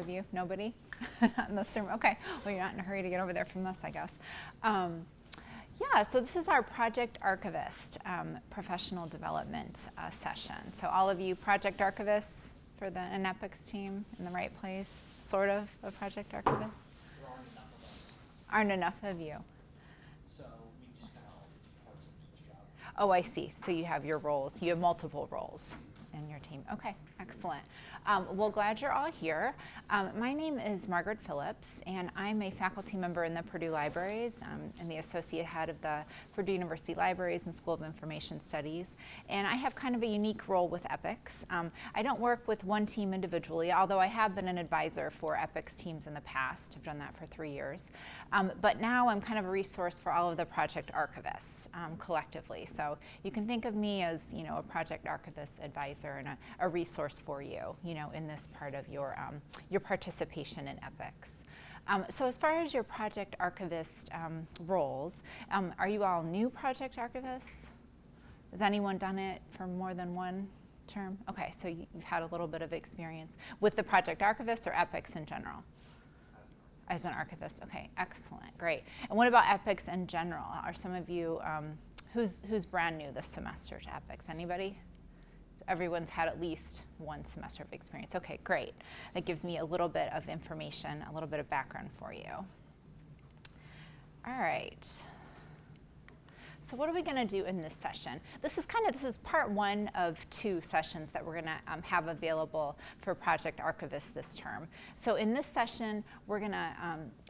Of you? Nobody? Not in this room? Okay. Well, you're not in a hurry to get over there from this, I guess. Yeah, so this is our Project Archivist professional development session. So all of you Project Archivists for an EPICS team in the right place, sort of a Project Archivist? There aren't enough of us. Aren't enough of you. So we just kind of all parts of each job. Oh, I see. So you have your roles. You have multiple roles in your team. Okay, excellent. Well, glad you're all here. My name is Margaret Phillips, and I'm a faculty member in the Purdue Libraries and the associate head of the Purdue University Libraries and School of Information Studies. And I have kind of a unique role with EPICS. I don't work with one team individually, although I have been an advisor for EPICS teams in the past. I've done that for 3 years. But now I'm kind of a resource for all of the project archivists collectively. So you can think of me as, a project archivist advisor and a resource for you, in this part of your participation in EPICS. So as far as your project archivist roles, are you all new project archivists? Has anyone done it for more than one term? Okay, so you've had a little bit of experience with the project archivist or EPICS in general? As an archivist, okay, excellent, great. And what about EPICS in general? Are some of you, who's brand new this semester to EPICS? Anybody? Everyone's had at least one semester of experience. Okay, great. That gives me a little bit of information, a little bit of background for you. All right. So what are we going to do in this session? This is part one of 2 sessions that we're going to have available for Project Archivists this term. So in this session, we're going to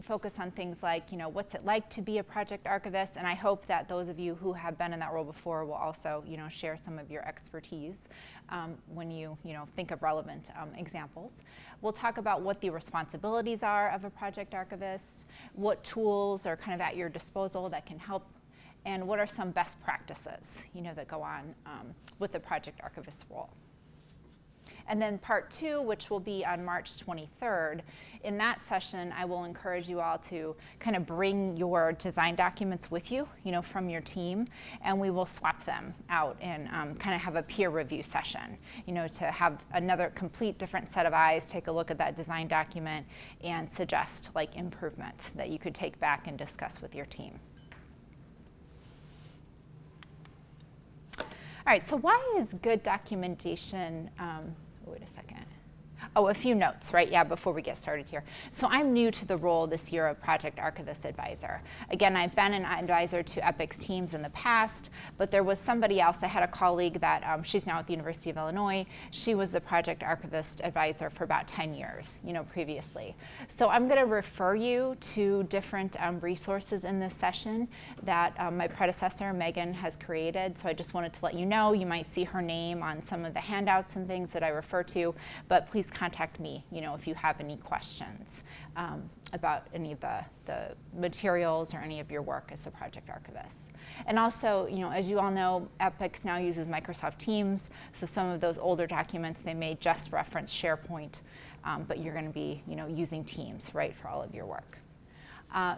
focus on things like, what's it like to be a project archivist? And I hope that those of you who have been in that role before will also, share some of your expertise when you, think of relevant examples. We'll talk about what the responsibilities are of a project archivist, what tools are kind of at your disposal that can help, and what are some best practices, that go on with the project archivist role. And then part 2, which will be on March 23rd, in that session, I will encourage you all to kind of bring your design documents with you, from your team, and we will swap them out and kind of have a peer review session, to have another complete different set of eyes take a look at that design document and suggest improvements that you could take back and discuss with your team. All right, so why is good documentation, wait a second. Oh, a few notes, right? Yeah, before we get started here. So I'm new to the role this year of Project Archivist Advisor. Again, I've been an advisor to EPICS teams in the past, but there was somebody else. I had a colleague that, she's now at the University of Illinois. She was the Project Archivist Advisor for about 10 years, previously. So I'm going to refer you to different resources in this session that my predecessor, Megan, has created. So I just wanted to let you know, you might see her name on some of the handouts and things that I refer to, but please contact me, if you have any questions about any of the materials or any of your work as a project archivist. And also, as you all know, EPICS now uses Microsoft Teams, so some of those older documents, they may just reference SharePoint, but you're going to be, using Teams, right, for all of your work.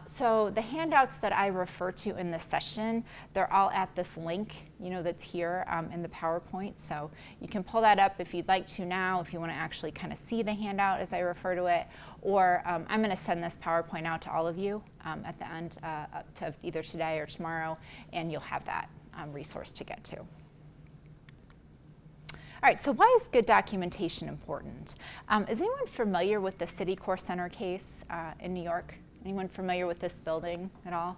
So the handouts that I refer to in this session, they're all at this link, that's here in the PowerPoint. So you can pull that up if you'd like to now, if you want to actually kind of see the handout as I refer to it. Or I'm going to send this PowerPoint out to all of you at the end to either today or tomorrow, and you'll have that resource to get to. All right, so why is good documentation important? Is anyone familiar with the Citicorp Center case in New York? Anyone familiar with this building at all?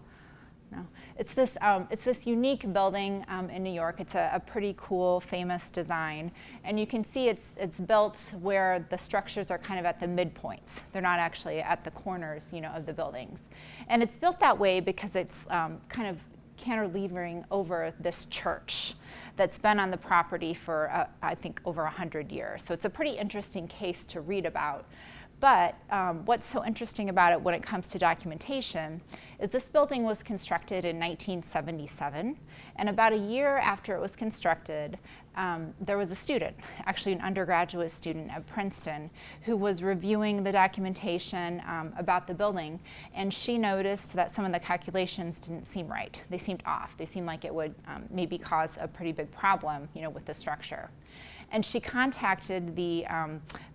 No. It's this unique building in New York. It's a pretty cool, famous design. And you can see it's built where the structures are kind of at the midpoints. They're not actually at the corners, of the buildings. And it's built that way because it's kind of cantilevering over this church that's been on the property for, I think, over 100 years. So it's a pretty interesting case to read about. But what's so interesting about it when it comes to documentation is this building was constructed in 1977, and about a year after it was constructed, there was a student, actually an undergraduate student at Princeton, who was reviewing the documentation about the building, and she noticed that some of the calculations didn't seem right. They seemed off. They seemed like it would maybe cause a pretty big problem, with the structure. And she contacted the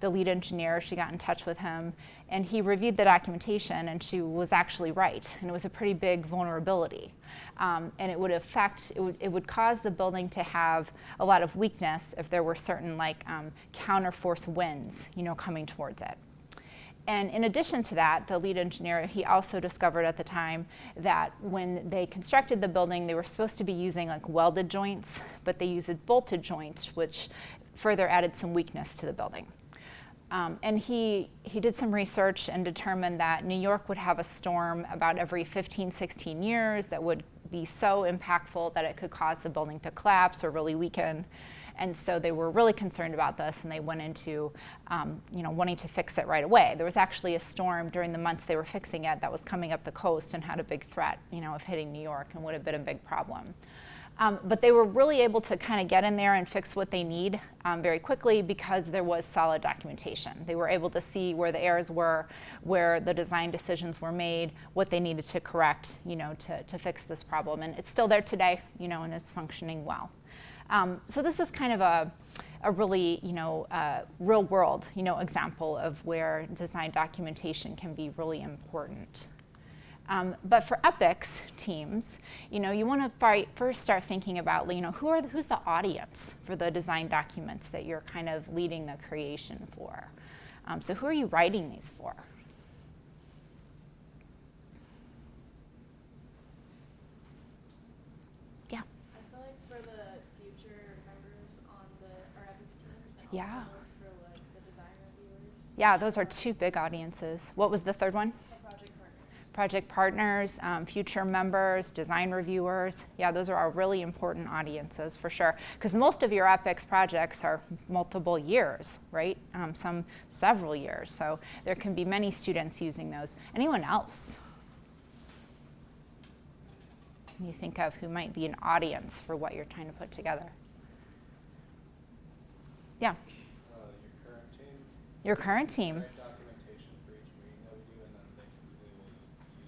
lead engineer. She got in touch with him, and he reviewed the documentation, and she was actually right. And it was a pretty big vulnerability. And it would cause the building to have a lot of weakness if there were certain counterforce winds, coming towards it. And in addition to that, the lead engineer, he also discovered at the time that when they constructed the building, they were supposed to be using welded joints, but they used bolted joints, which further added some weakness to the building. And he did some research and determined that New York would have a storm about every 15, 16 years that would be so impactful that it could cause the building to collapse or really weaken. And so they were really concerned about this, and they went into wanting to fix it right away. There was actually a storm during the months they were fixing it that was coming up the coast and had a big threat of hitting New York, and would have been a big problem. But they were really able to kind of get in there and fix what they need very quickly because there was solid documentation. They were able to see where the errors were, where the design decisions were made, what they needed to correct, to fix this problem. And it's still there today, and it's functioning well. So this is kind of a really, real world, example of where design documentation can be really important. But for EPICS teams, you want to first start thinking about, who's the audience for the design documents that you're kind of leading the creation for? So who are you writing these for? Yeah. I feel like for the future members on our EPICS teams, and Yeah. also for the design reviewers. Yeah, those are two big audiences. What was the third one? Project partners, future members, design reviewers. Yeah, those are our really important audiences for sure. Because most of your EPICS projects are multiple years, right? Some several years. So there can be many students using those. Anyone else? Can you think of who might be an audience for what you're trying to put together? Yeah. Your current team. Your current team. Write documentation for each meeting that we do, and then they will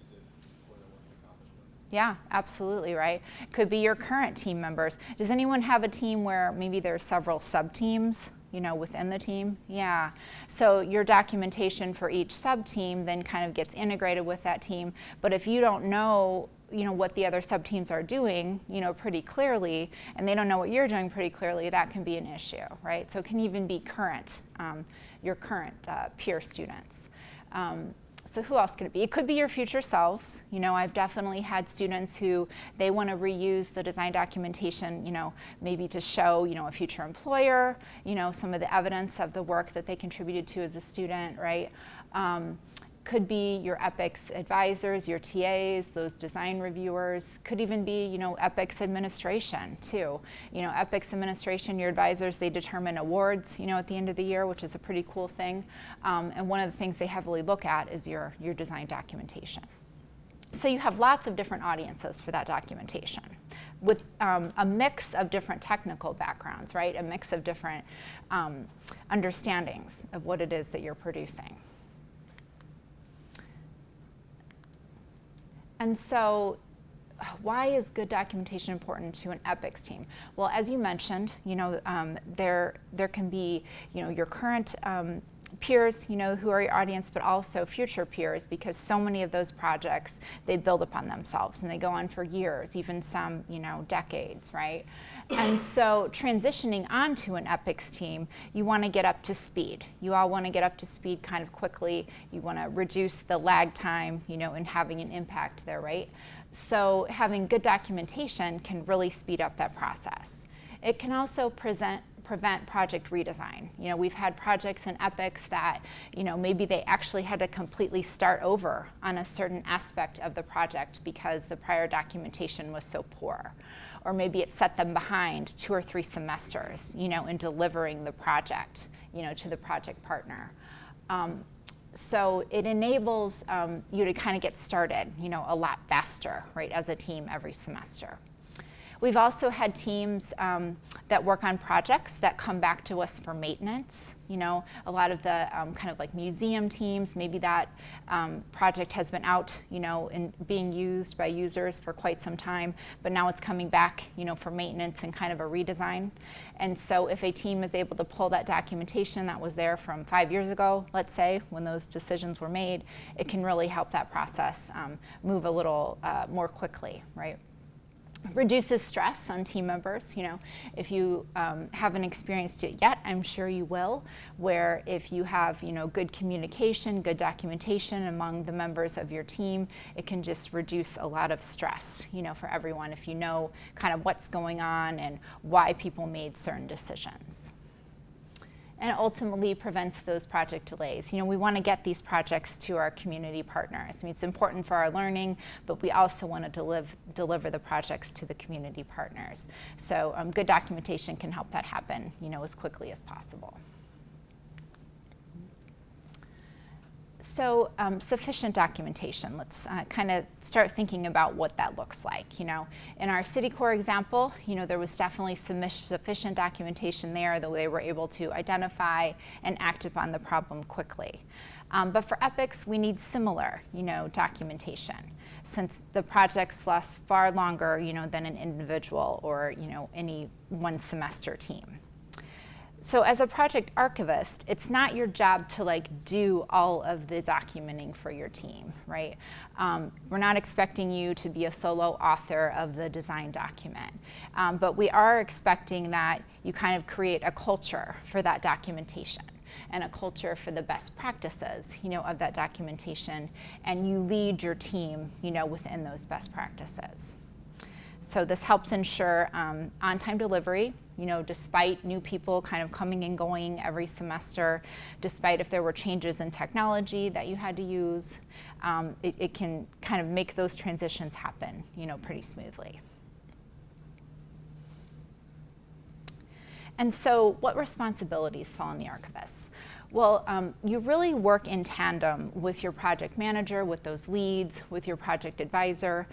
use it for their work accomplishments. Yeah, absolutely, right? Could be your current team members. Does anyone have a team where maybe there are several sub-teams, within the team? Yeah. So your documentation for each sub-team then kind of gets integrated with that team. But if you don't know, what the other sub-teams are doing, pretty clearly, and they don't know what you're doing pretty clearly, that can be an issue, right? So it can even be current, your current peer students. So who else could it be? It could be your future selves. I've definitely had students who they want to reuse the design documentation, maybe to show, a future employer, some of the evidence of the work that they contributed to as a student, right? Could be your EPICS advisors, your TAs, those design reviewers. Could even be, EPICS administration too. EPICS administration, your advisors, they determine awards, at the end of the year, which is a pretty cool thing. And one of the things they heavily look at is your design documentation. So you have lots of different audiences for that documentation with a mix of different technical backgrounds, right? A mix of different understandings of what it is that you're producing. And so why is good documentation important to an EPICS team? Well, as you mentioned, there can be, your current peers, who are your audience, but also future peers, because so many of those projects, they build upon themselves and they go on for years, even some, decades, right? And so transitioning onto an EPICS team, you want to get up to speed. You all want to get up to speed kind of quickly. You want to reduce the lag time, and having an impact there, right? So having good documentation can really speed up that process. It can also prevent project redesign. We've had projects in EPICS that, maybe they actually had to completely start over on a certain aspect of the project because the prior documentation was so poor. Or maybe it set them behind 2 or 3 semesters, in delivering the project, to the project partner. So it enables you to kind of get started, a lot faster, right, as a team every semester. We've also had teams that work on projects that come back to us for maintenance. You know, a lot of the kind of like museum teams, maybe that project has been out, you know, and being used by users for quite some time, but now it's coming back, you know, for maintenance and kind of a redesign. And so if a team is able to pull that documentation that was there from 5 years ago, let's say, when those decisions were made, it can really help that process move a little more quickly, right? Reduces stress on team members. You know, if you haven't experienced it yet, I'm sure you will, where if you have, you know, good communication, good documentation among the members of your team, it can just reduce a lot of stress, you know, for everyone if you know kind of what's going on and why people made certain decisions. And ultimately prevents those project delays. You know, we want to get these projects to our community partners. I mean, it's important for our learning, but we also want to deliver the projects to the community partners. So good documentation can help that happen, you know, as quickly as possible. So sufficient documentation. Let's kind of start thinking about what that looks like. You know, in our Citicorps example, you know, there was definitely sufficient documentation there that they were able to identify and act upon the problem quickly. But for EPICS, we need similar, you know, documentation, since the projects last far longer, you know, than an individual or, you know, any one semester team. So as a project archivist, it's not your job to like do all of the documenting for your team, right? We're not expecting you to be a solo author of the design document, but we are expecting that you kind of create a culture for that documentation and a culture for the best practices, you know, of that documentation, and you lead your team, you know, within those best practices. So this helps ensure on-time delivery, you know, despite new people kind of coming and going every semester, despite if there were changes in technology that you had to use, it can kind of make those transitions happen, you know, pretty smoothly. And so what responsibilities fall on the archivist? Well, you really work in tandem with your project manager, with those leads, with your project advisor.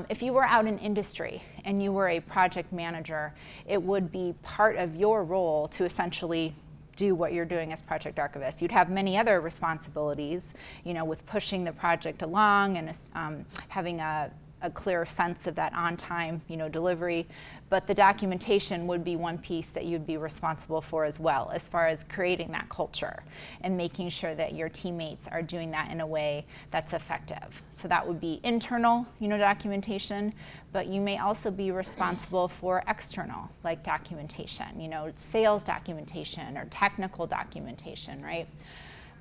If you were out in industry and you were a project manager, it would be part of your role to essentially do what you're doing as project archivist. You'd have many other responsibilities, you know, with pushing the project along and having a clear sense of that on-time, you know, delivery, but the documentation would be one piece that you'd be responsible for as well, as far as creating that culture and making sure that your teammates are doing that in a way that's effective. So that would be internal, you know, documentation, but you may also be responsible for external, like documentation, you know, sales documentation or technical documentation, right?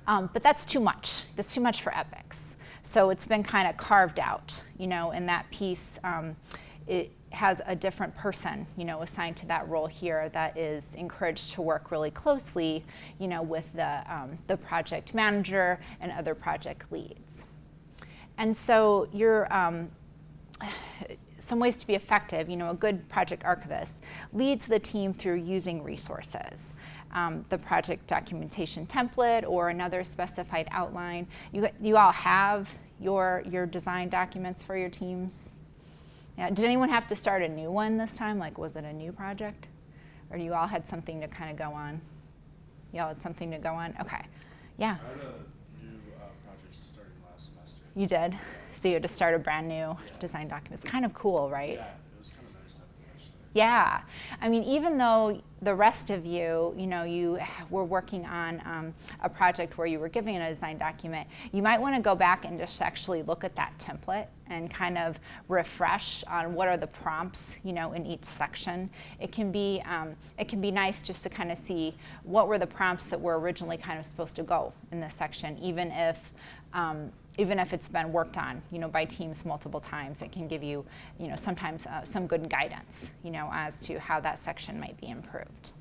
But that's too much. That's too much for EPICS. So it's been kind of carved out, you know, and that piece, it has a different person, you know, assigned to that role here that is encouraged to work really closely, you know, with the project manager and other project leads. And so you're, some ways to be effective, you know, a good project archivist leads the team through using resources. The project documentation template or another specified outline. You all have your design documents for your teams? Yeah. Did anyone have to start a new one this time? Like, was it a new project? Or you all had something to kind of go on? You all had something to go on? Okay. Yeah. I had a new project starting last semester. You did? So you had to start a brand new design document. It's kind of cool, right? Yeah, it was kind of nice to have a fresh start. Yeah. I mean, even though the rest of you, you know, you were working on a project where you were giving a design document, you might want to go back and just actually look at that template and kind of refresh on what are the prompts, you know, in each section. It can be nice just to kind of see what were the prompts that were originally kind of supposed to go in this section, even if it's been worked on, you know, by teams multiple times. It can give you, you know, sometimes some good guidance, you know, as to how that section might be improved.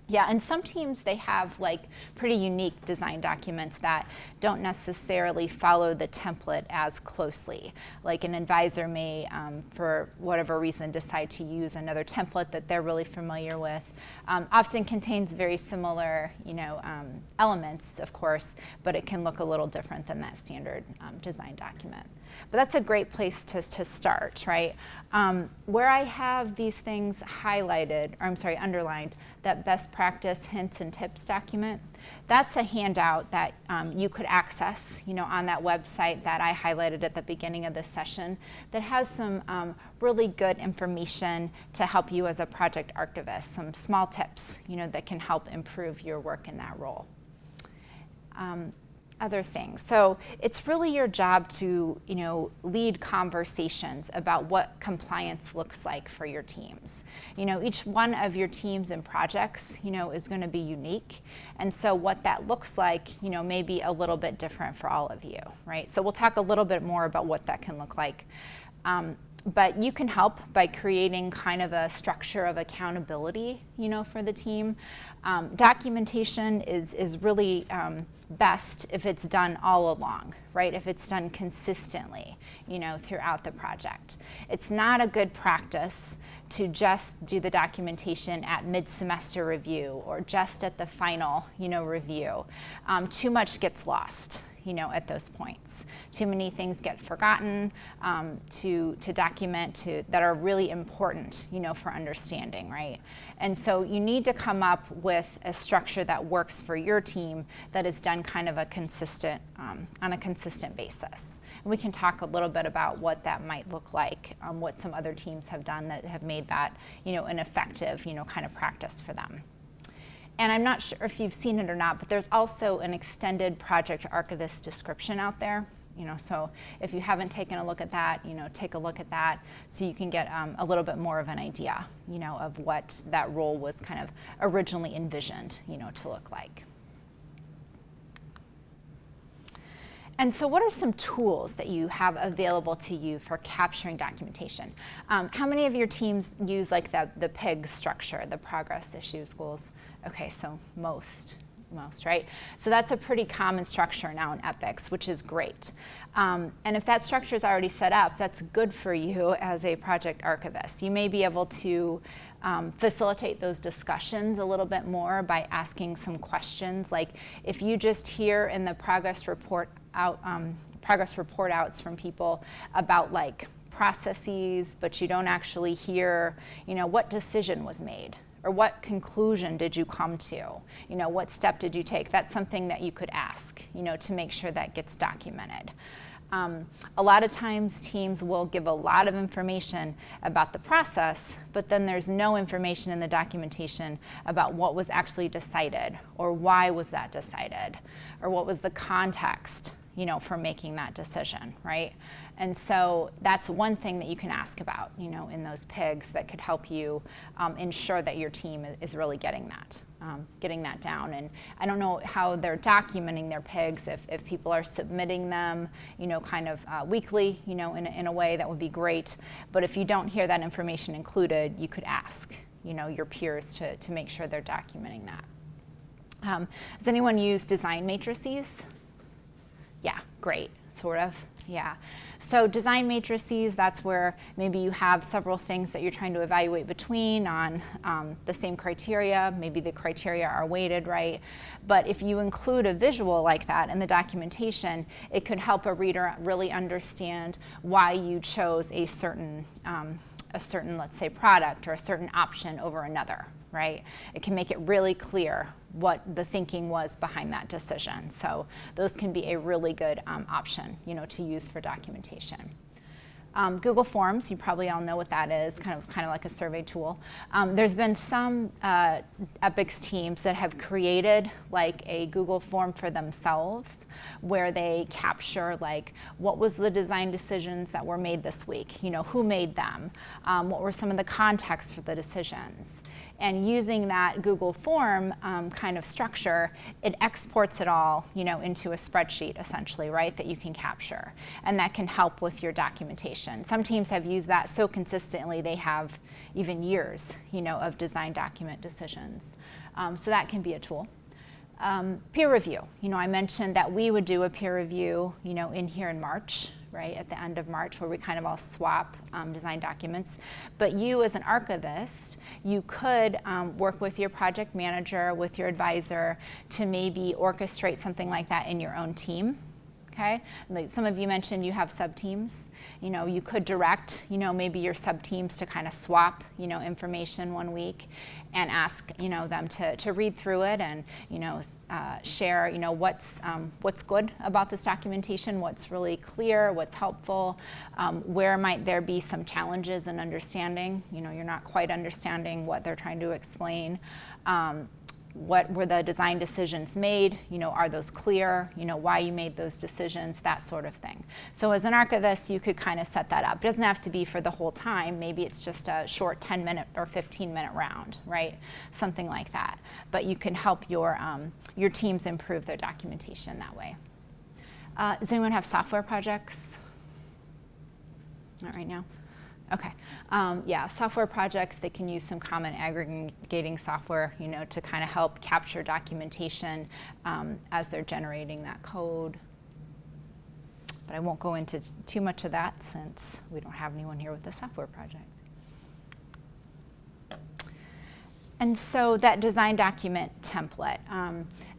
Yeah, and some teams, they have like pretty unique design documents that don't necessarily follow the template as closely. Like an advisor may, for whatever reason, decide to use another template that they're really familiar with. Often contains very similar, elements, of course, but it can look a little different than that standard design document. But that's a great place to start, right? Where I have these things highlighted, underlined, that best practice hints and tips document, that's a handout that you could access, on that website that I highlighted at the beginning of this session, that has some really good information to help you as a project archivist, some small tips, that can help improve your work in that role. Other things. So it's really your job to, lead conversations about what compliance looks like for your teams. Each one of your teams and projects, is going to be unique. And so what that looks like, may be a little bit different for all of you, right? So we'll talk a little bit more about what that can look like. But you can help by creating kind of a structure of accountability, for the team. Documentation is really best if it's done all along, right? If it's done consistently, throughout the project. It's not a good practice to just do the documentation at mid-semester review or just at the final, review. Too much gets lost, at those points. Too many things get forgotten to document that are really important, for understanding, right? And so you need to come up with a structure that works for your team that is done kind of on a consistent basis. And we can talk a little bit about what that might look like, what some other teams have done that have made that, an effective, kind of practice for them. And I'm not sure if you've seen it or not, but there's also an extended project archivist description out there. So if you haven't taken a look at that, take a look at that so you can get a little bit more of an idea, of what that role was kind of originally envisioned, to look like. And so what are some tools that you have available to you for capturing documentation? How many of your teams use like the EPICS structure, the progress, issues, goals? Okay, so most, right? So that's a pretty common structure now in EPICS, which is great. And if that structure is already set up, that's good for you as a project archivist. You may be able to facilitate those discussions a little bit more by asking some questions. Like if you just hear in the progress report outs from people about like processes, but you don't actually hear, what decision was made or what conclusion did you come to, what step did you take? That's something that you could ask, to make sure that gets documented. A lot of times teams will give a lot of information about the process, but then there's no information in the documentation about what was actually decided or why was that decided or what was the context, for making that decision, right? And so that's one thing that you can ask about, in those PIGs that could help you ensure that your team is really getting that down. And I don't know how they're documenting their PIGs, if people are submitting them, kind of weekly, in a way that would be great. But if you don't hear that information included, you could ask, your peers to make sure they're documenting that. Does anyone use design matrices? Yeah, great, sort of, yeah. So design matrices, that's where maybe you have several things that you're trying to evaluate between on the same criteria. Maybe the criteria are weighted, right? But if you include a visual like that in the documentation, it could help a reader really understand why you chose a certain, let's say, product or a certain option over another, right? It can make it really clear what the thinking was behind that decision. So those can be a really good option, to use for documentation. Google Forms, you probably all know what that is, kind of like a survey tool. There's been some EPICS teams that have created like a Google form for themselves where they capture like what was the design decisions that were made this week, who made them, what were some of the context for the decisions. And using that Google form kind of structure, it exports it all, into a spreadsheet essentially, right, that you can capture. And that can help with your documentation. Some teams have used that so consistently they have even years, of design document decisions. So that can be a tool. Peer review. I mentioned that we would do a peer review, in here in March, right, at the end of March, where we kind of all swap design documents. But you as an archivist, you could work with your project manager, with your advisor, to maybe orchestrate something like that in your own team. Okay, like some of you mentioned you have sub-teams. You could direct, maybe your sub-teams to kind of swap, information one week and ask, them to read through it and, share, what's good about this documentation, what's really clear, what's helpful, where might there be some challenges in understanding, you're not quite understanding what they're trying to explain. What were the design decisions made? Are those clear? Why you made those decisions, that sort of thing. So as an archivist, you could kind of set that up. It doesn't have to be for the whole time. Maybe it's just a short 10-minute or 15-minute round, right? Something like that. But you can help your teams improve their documentation that way. Does anyone have software projects? Not right now. Okay, yeah, software projects, they can use some common aggregating software, to kind of help capture documentation as they're generating that code. But I won't go into too much of that since we don't have anyone here with a software project. And so that design document template,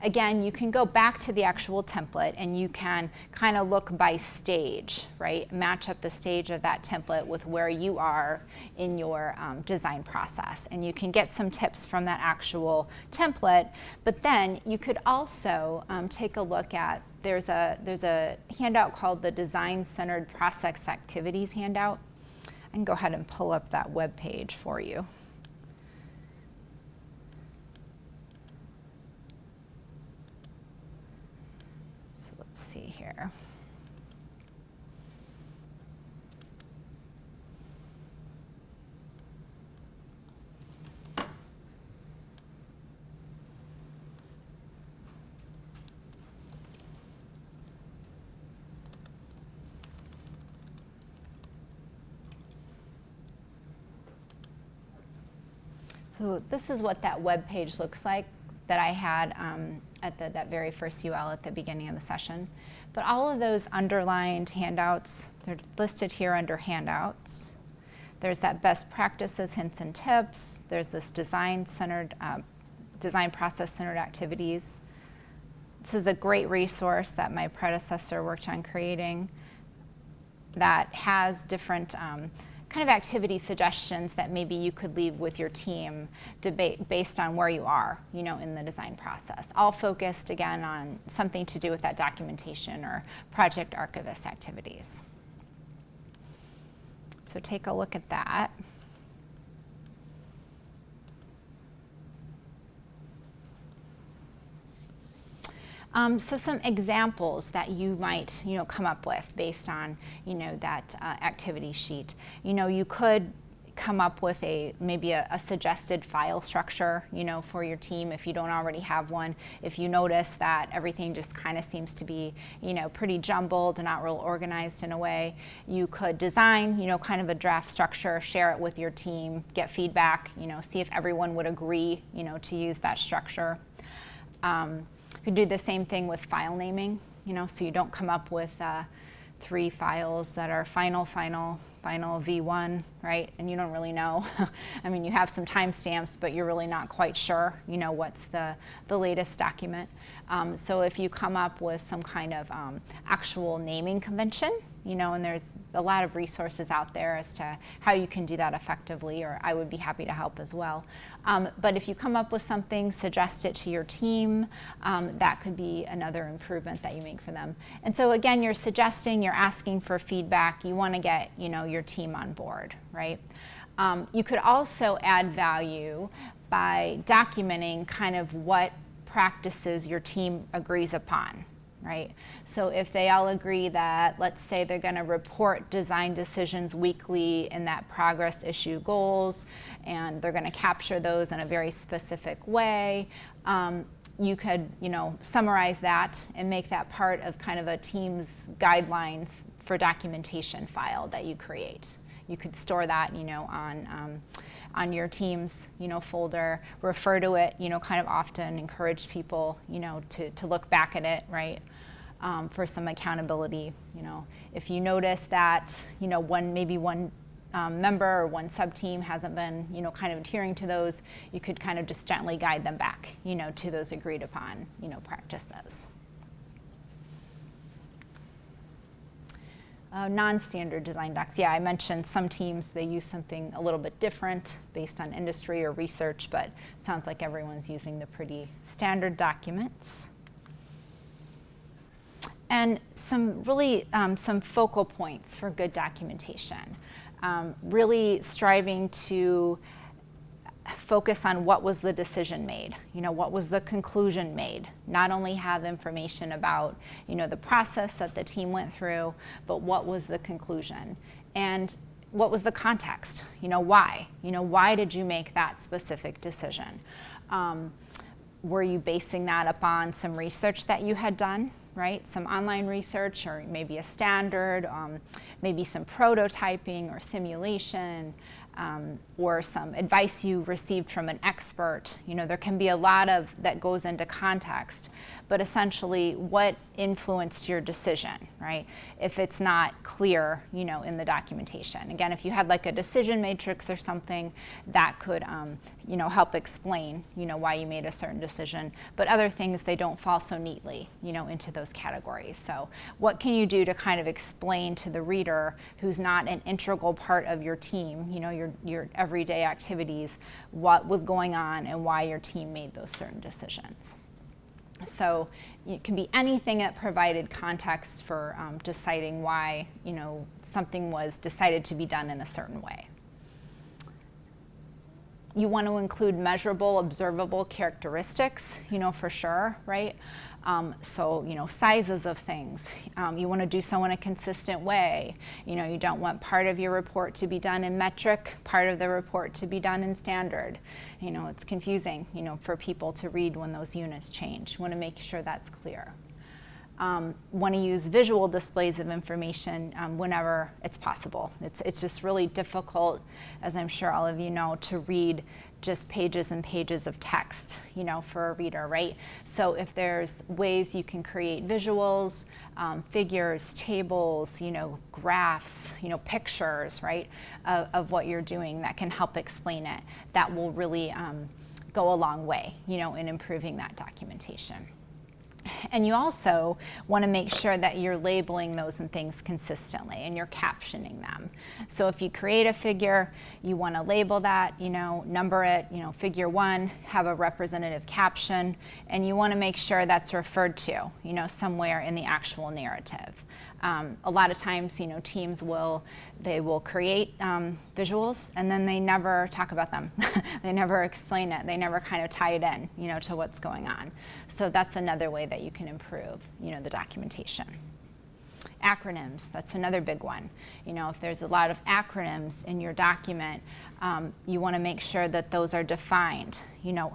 again, you can go back to the actual template and you can kind of look by stage, right? Match up the stage of that template with where you are in your design process. And you can get some tips from that actual template, but then you could also take a look at, there's a handout called the Design-Centered Process Activities handout. I can go ahead and pull up that web page for you. Let's see here. So this is what that web page looks like that I had at that very first UL at the beginning of the session. But all of those underlined handouts, they're listed here under handouts. There's that best practices, hints and tips. There's this design process centered activities. This is a great resource that my predecessor worked on creating that has different kind of activity suggestions that maybe you could leave with your team based on where you are, in the design process. All focused, again, on something to do with that documentation or project archivist activities. So take a look at that. So some examples that you might, come up with based on, that activity sheet. You could come up with maybe a suggested file structure, for your team if you don't already have one. If you notice that everything just kind of seems to be, pretty jumbled and not real organized in a way, you could design, kind of a draft structure, share it with your team, get feedback, see if everyone would agree, to use that structure. You could do the same thing with file naming, so you don't come up with 3 files that are final V1, right? And you don't really know. I mean, you have some timestamps, but you're really not quite sure, what's the latest document. So if you come up with some kind of actual naming convention, and there's a lot of resources out there as to how you can do that effectively, or I would be happy to help as well. But if you come up with something, suggest it to your team, that could be another improvement that you make for them. And so again, you're suggesting, you're asking for feedback, you want to get, your team on board, right? You could also add value by documenting kind of what practices your team agrees upon. Right? So if they all agree that, let's say they're going to report design decisions weekly in that progress issue goals, and they're going to capture those in a very specific way, you could, summarize that and make that part of kind of a team's guidelines for documentation file that you create. You could store that, on your team's, folder, refer to it, kind of often, encourage people, to look back at it, right, for some accountability. If you notice that, one member or one sub-team hasn't been, kind of adhering to those, you could kind of just gently guide them back, to those agreed upon, practices. Non-standard design docs. Yeah, I mentioned some teams, they use something a little bit different based on industry or research, but it sounds like everyone's using the pretty standard documents. And some really, some focal points for good documentation. Really striving to focus on what was the decision made, what was the conclusion made. Not only have information about, the process that the team went through, but what was the conclusion and what was the context, why? Why did you make that specific decision? Were you basing that upon some research that you had done, right? Some online research or maybe a standard, maybe some prototyping or simulation, or some advice you received from an expert. There can be a lot of that goes into context, but essentially what influenced your decision, right? If it's not clear, in the documentation. Again, if you had like a decision matrix or something, that could, help explain, why you made a certain decision. But other things, they don't fall so neatly, into those categories. So what can you do to kind of explain to the reader who's not an integral part of your team, your everyday activities, what was going on and why your team made those certain decisions? So it can be anything that provided context for deciding why, something was decided to be done in a certain way. You want to include measurable, observable characteristics, for sure, right? So, sizes of things. You want to do so in a consistent way. You don't want part of your report to be done in metric, part of the report to be done in standard. It's confusing, for people to read when those units change. You want to make sure that's clear. Want to use visual displays of information whenever it's possible. It's just really difficult, as I'm sure all of you know, to read just pages and pages of text, for a reader, right? So if there's ways you can create visuals, figures, tables, graphs, pictures, right, of what you're doing that can help explain it, that will really go a long way, in improving that documentation. And you also want to make sure that you're labeling those and things consistently and you're captioning them. So if you create a figure, you want to label that, number it, figure 1, have a representative caption, and you want to make sure that's referred to, somewhere in the actual narrative. A lot of times, teams will create visuals and then they never talk about them. They never explain it. They never kind of tie it in, to what's going on. So that's another way that you can improve, the documentation. Acronyms, that's another big one. If there's a lot of acronyms in your document, you want to make sure that those are defined,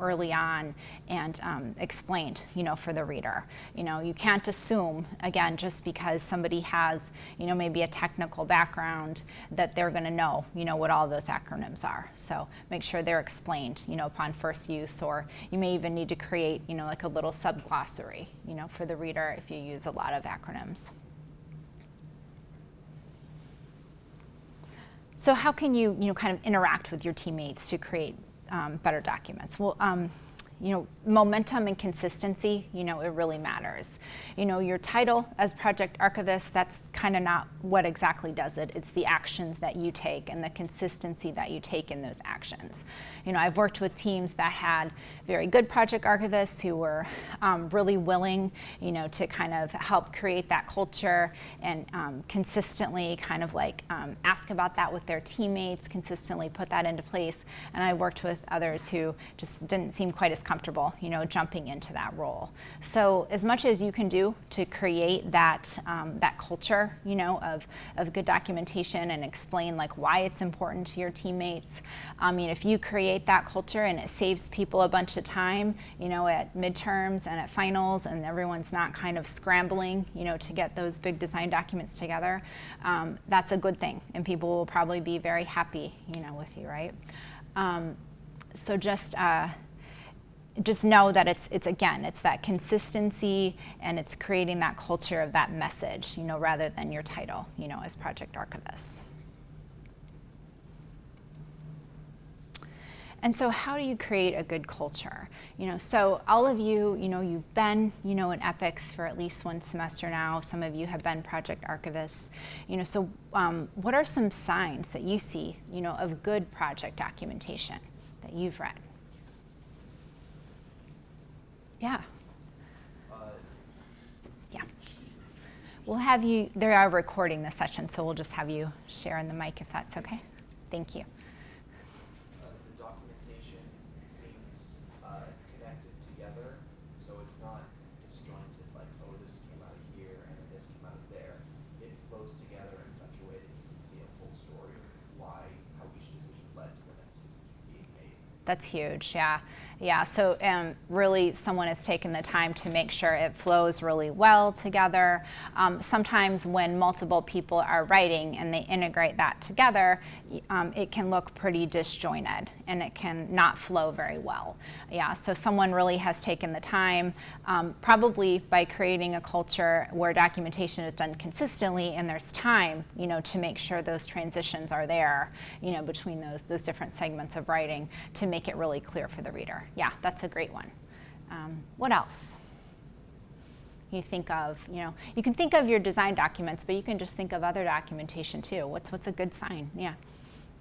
early on and explained, for the reader. You can't assume, again, just because somebody has, maybe a technical background that they're going to know, what all those acronyms are. So make sure they're explained, upon first use, or you may even need to create, like a little subglossary, for the reader if you use a lot of acronyms. So how can you, kind of interact with your teammates to create better documents? Well, momentum and consistency, it really matters. Your title as project archivist, that's kind of not what exactly does it. It's the actions that you take and the consistency that you take in those actions. I've worked with teams that had very good project archivists who were really willing, to kind of help create that culture and consistently kind of like ask about that with their teammates, consistently put that into place. And I worked with others who just didn't seem quite as comfortable, jumping into that role. So as much as you can do to create that culture, of good documentation and explain like why it's important to your teammates. If you create that culture and it saves people a bunch of time, at midterms and at finals, and everyone's not kind of scrambling, to get those big design documents together, that's a good thing, and people will probably be very happy, with you, right? So just know that it's that consistency, and it's creating that culture of that message, rather than your title, as project archivist. And so how do you create a good culture? So all of you, you've been, in EPICS for at least one semester now. Some of you have been project archivists. So what are some signs that you see, of good project documentation that you've read? Yeah. Yeah. We'll have you, they are recording this session, so we'll just have you share in the mic if that's okay. Thank you. The documentation seems connected together, so it's not disjointed like, oh, this came out of here and then this came out of there. It flows together in such a way that you can see a full story of how each decision led to the next decision being made. That's huge, yeah. Yeah, so really someone has taken the time to make sure it flows really well together. Sometimes when multiple people are writing and they integrate that together, it can look pretty disjointed and it can not flow very well. Yeah, so someone really has taken the time, probably by creating a culture where documentation is done consistently and there's time, to make sure those transitions are there, between those different segments of writing to make it really clear for the reader. Yeah, that's a great one. What else? You think of, you can think of your design documents, but you can just think of other documentation too. What's a good sign? Yeah.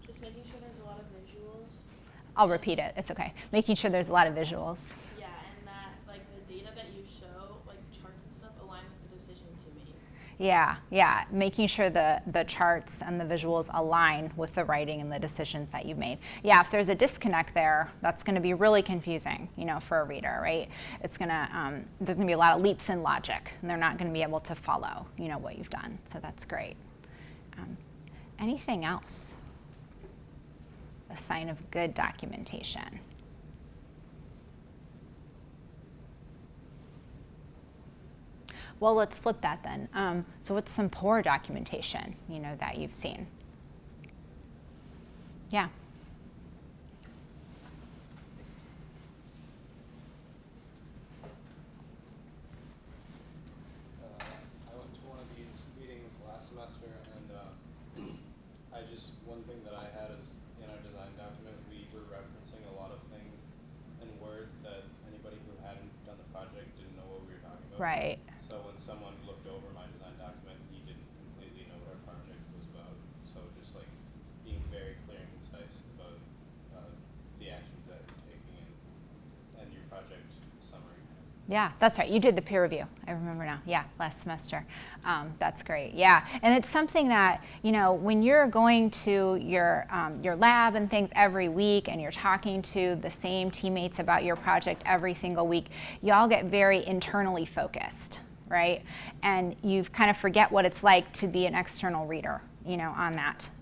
Just making sure there's a lot of visuals. I'll repeat it. It's okay. Making sure there's a lot of visuals. Yeah, and that like the data that you show, like the charts and stuff, align with the decisions you make. Yeah. Making sure the charts and the visuals align with the writing and the decisions that you've made. Yeah, if there's a disconnect there, that's going to be really confusing, for a reader, right? It's gonna there's going to be a lot of leaps in logic, and they're not going to be able to follow, what you've done. So that's great. Anything else? A sign of good documentation. Well, let's flip that then. So what's some poor documentation, that you've seen? Yeah. I went to one of these meetings last semester, and one thing that I had is in our design document, we were referencing a lot of things and words that anybody who hadn't done the project didn't know what we were talking about. Right. So when someone looked over my design document, he didn't completely know what our project was about. So just like being very clear and concise about the actions that you're taking and your project summary. Yeah, that's right. You did the peer review. I remember now. Yeah, last semester. That's great. Yeah, and it's something that, when you're going to your lab and things every week, and you're talking to the same teammates about your project every single week, you all get very internally focused, right? And you kind of forget what it's like to be an external reader, on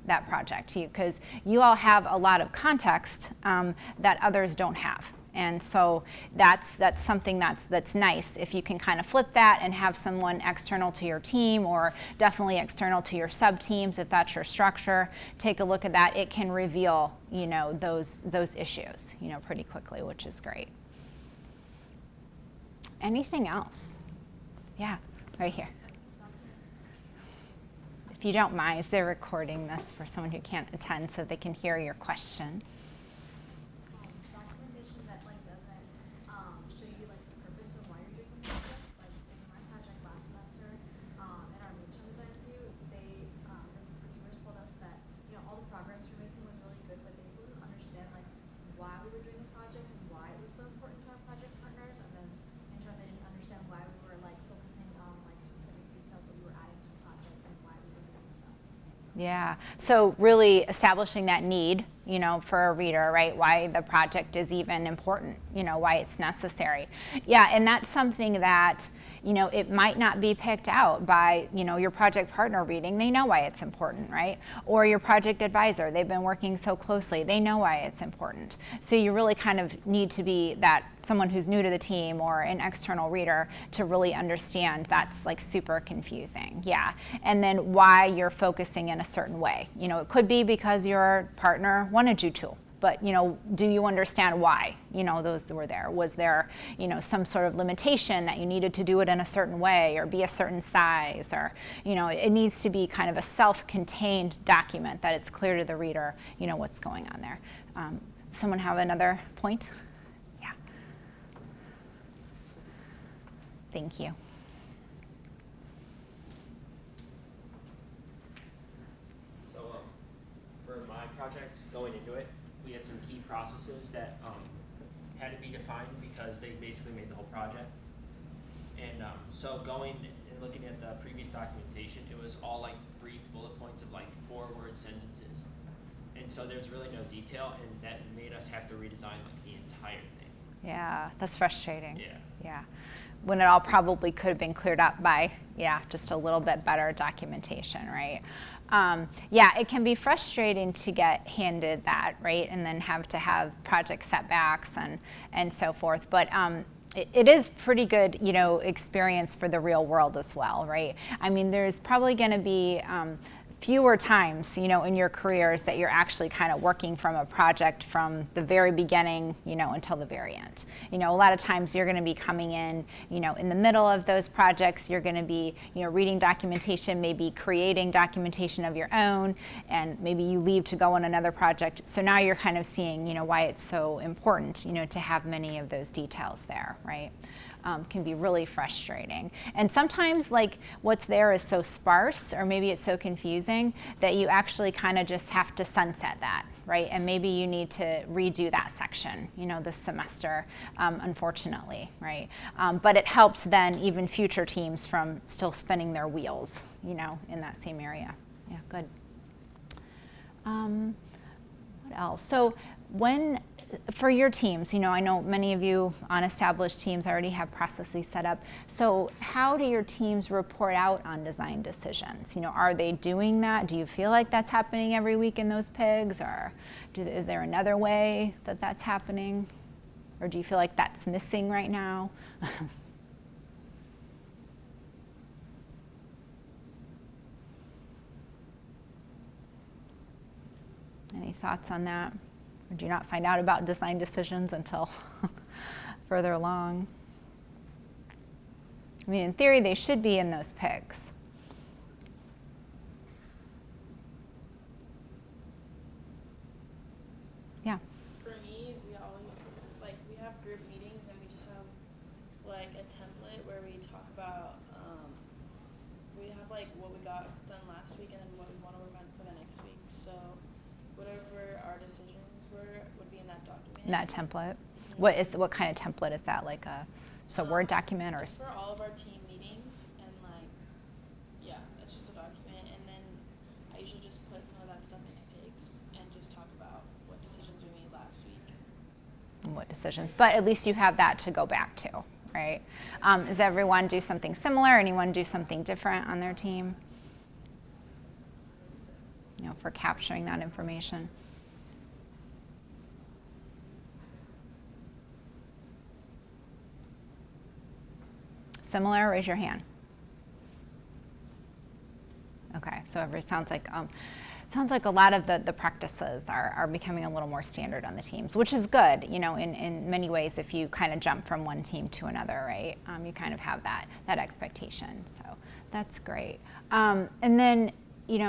that project, because you all have a lot of context that others don't have. And so that's something that's nice if you can kind of flip that and have someone external to your team, or definitely external to your sub-teams if that's your structure. Take a look at that. It can reveal, those issues, pretty quickly, which is great. Anything else? Yeah, right here. If you don't mind, they're recording this for someone who can't attend so they can hear your question. Documentation that doesn't show you the purpose of why you're doing the project. Like in my project last semester, in our midterm design review, the reviewers told us that all the progress we're making was really good, but they still didn't understand why we were doing the project and why it was so important to our project partners. And then in turn, they didn't understand why we were focusing on specific details that we were adding to the project and why we were doing stuff. Yeah, so really establishing that need, for a reader, right? Why the project is even important, why it's necessary. Yeah, and that's something that, it might not be picked out by, your project partner reading. They know why it's important, right? Or your project advisor, they've been working so closely. They know why it's important. So you really kind of need to be that someone who's new to the team or an external reader to really understand that's like super confusing. Yeah. And then why you're focusing in a certain way. It could be because your partner wanted you to. But, do you understand why, those were there? Was there, some sort of limitation that you needed to do it in a certain way or be a certain size? Or, it needs to be kind of a self-contained document that it's clear to the reader, what's going on there. Someone have another point? Yeah. Thank you. So for my project, going into it, we had some key processes that had to be defined because they basically made the whole project. And so going and looking at the previous documentation, it was all like brief bullet points of like 4-word sentences. And so there's really no detail, and that made us have to redesign like the entire thing. Yeah, that's frustrating. Yeah. Yeah. When it all probably could have been cleared up by, just a little bit better documentation, right? Yeah, it can be frustrating to get handed that, right? And then have to have project setbacks and so forth. But it is pretty good, experience for the real world as well, right? I mean, there's probably going to be fewer times, in your careers that you're actually kind of working from a project from the very beginning, until the very end. A lot of times you're going to be coming in, in the middle of those projects. You're going to be, reading documentation, maybe creating documentation of your own, and maybe you leave to go on another project. So now you're kind of seeing, why it's so important, to have many of those details there, right? Can be really frustrating. And sometimes like what's there is so sparse, or maybe it's so confusing that you actually kind of just have to sunset that, right? And maybe you need to redo that section, this semester, unfortunately, right? But it helps then even future teams from still spinning their wheels, in that same area. Yeah, good. What else? So for your teams, I know many of you on established teams already have processes set up. So how do your teams report out on design decisions? Are they doing that? Do you feel like that's happening every week in those PIGs? Or is there another way that that's happening? Or do you feel like that's missing right now? Any thoughts on that? Or do you not find out about design decisions until further along? I mean, in theory, they should be in those PICs. Yeah. For me, we have group meetings, and we just have like a template where we talk about, we have like what we got done last week and then what we want to work on for the next week. So whatever our decisions would be in that document. In that template. Mm-hmm. What kind of template is that? Like a Word document or? It's for all of our team meetings, and it's just a document. And then I usually just put some of that stuff into PIGs and just talk about what decisions we made last week. And what decisions? But at least you have that to go back to, right? Does everyone do something similar? Anyone do something different on their team? For capturing that information. Similar? Raise your hand. Okay, so it sounds like a lot of the practices are becoming a little more standard on the teams, which is good, in many ways. If you kind of jump from one team to another, right, you kind of have that expectation. So that's great. And then,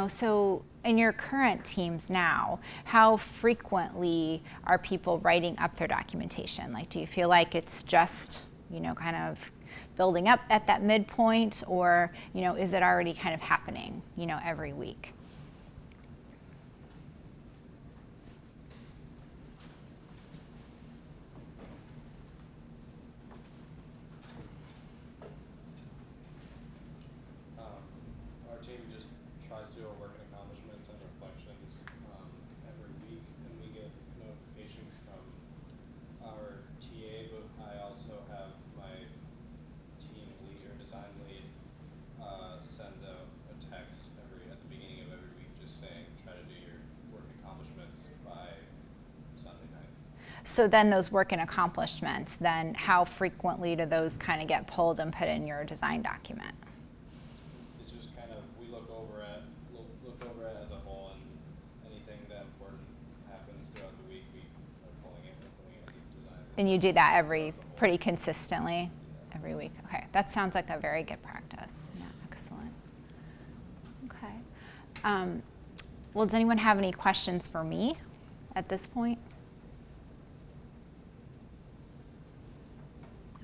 so in your current teams now, how frequently are people writing up their documentation? Like, do you feel like it's just, kind of building up at that midpoint, or, is it already kind of happening, every week? Our team just tries to do our work and accomplishments and reflections every week, and we So then those work and accomplishments, then how frequently do those kind of get pulled and put in your design document? It's just kind of, we look over it as a whole, and anything that important happens throughout the week, we are pulling it in design. And you do that pretty consistently every week. Okay, that sounds like a very good practice. Yeah, excellent. Okay. Well, does anyone have any questions for me at this point?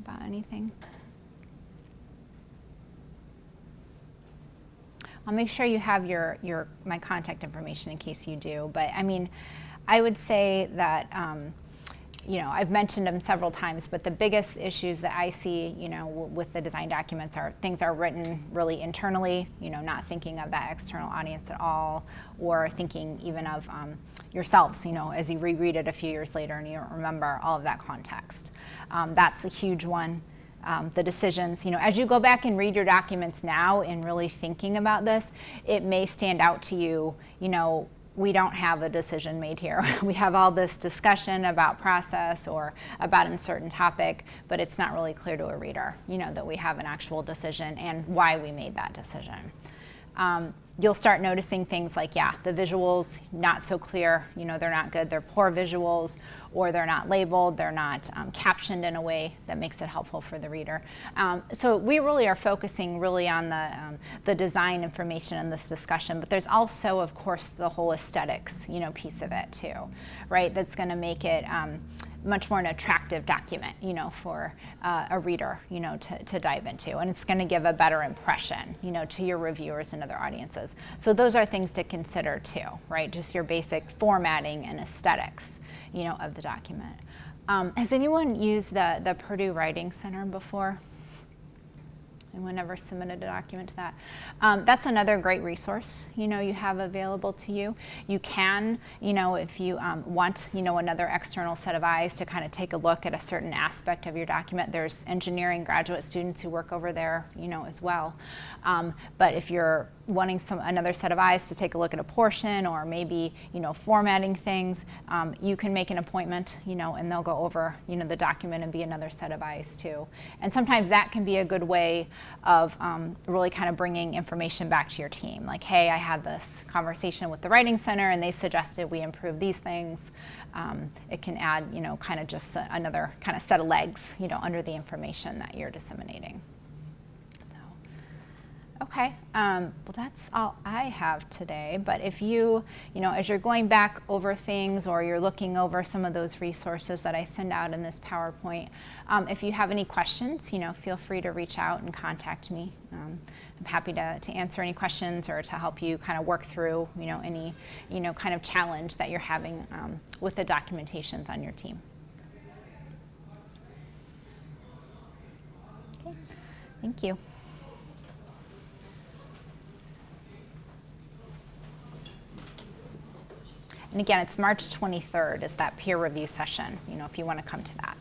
About anything? I'll make sure you have my contact information in case you do. But I mean, I would say that I've mentioned them several times, but the biggest issues that I see, with the design documents are things are written really internally, not thinking of that external audience at all, or thinking even of yourselves, as you reread it a few years later and you don't remember all of that context. That's a huge one. The decisions, as you go back and read your documents now and really thinking about this, it may stand out to you, we don't have a decision made here. We have all this discussion about process or about a certain topic, but it's not really clear to a reader, that we have an actual decision and why we made that decision. You'll start noticing things like, the visuals, not so clear, they're not good, they're poor visuals, or they're not labeled, they're not captioned in a way that makes it helpful for the reader. So we really are focusing really on the design information in this discussion, but there's also, of course, the whole aesthetics, piece of it too, right? That's gonna make it much more an attractive document, for a reader, to dive into. And it's going to give a better impression, to your reviewers and other audiences. So those are things to consider too, right? Just your basic formatting and aesthetics, of the document. Has anyone used the Purdue Writing Center before? Anyone ever submitted a document to that? That's another great resource, you have available to you. You can, if you want, another external set of eyes to kind of take a look at a certain aspect of your document. There's engineering graduate students who work over there, as well. But if you're wanting another set of eyes to take a look at a portion or maybe, formatting things, you can make an appointment, and they'll go over, the document and be another set of eyes too. And sometimes that can be a good way of really kind of bringing information back to your team. Like, hey, I had this conversation with the Writing Center and they suggested we improve these things. It can add, kind of just another kind of set of legs, under the information that you're disseminating. Okay, well that's all I have today, but if you, as you're going back over things or you're looking over some of those resources that I send out in this PowerPoint, if you have any questions, feel free to reach out and contact me. I'm happy to answer any questions or to help you kind of work through, any, kind of challenge that you're having with the documentations on your team. Okay, thank you. And again, it's March 23rd is that peer review session, if you want to come to that.